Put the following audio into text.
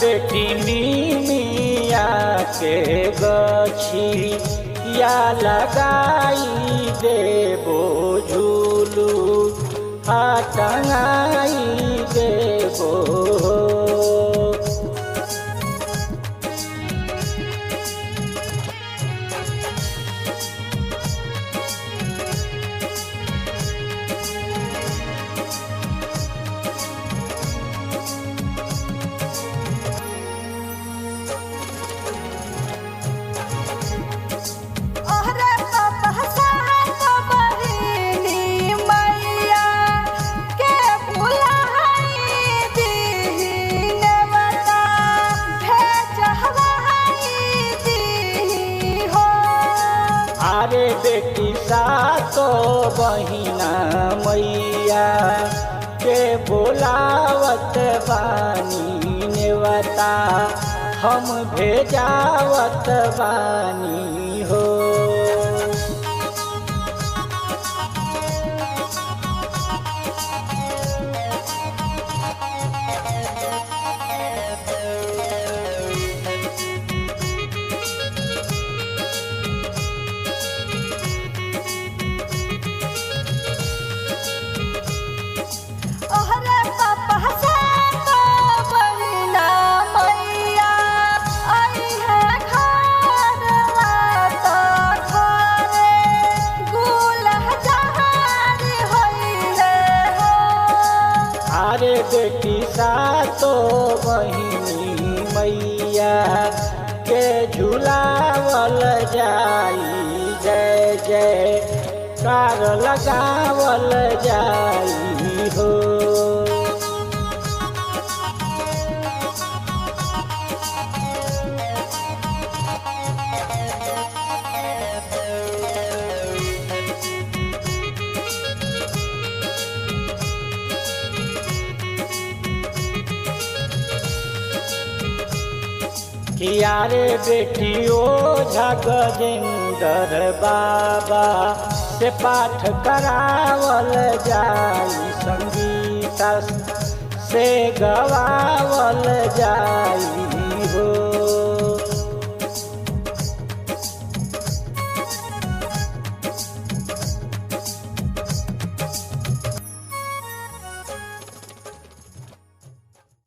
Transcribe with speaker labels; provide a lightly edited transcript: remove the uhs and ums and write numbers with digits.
Speaker 1: बेटी मिया के गछिया लगाई देबो झूलू टंगाई देबो। अरे बेटी सातो बहिना मैया के बोलावत बानी नेवता हम भेजावत बानी हो। अरे बेटी सातो बहिनी मैया के झुलावल जाई जय जय कार लगावल जाई हो। यारे बेटियो गजेंद्र बाबा से पाठ करावल जाई संगीत से गवावल जाई हो।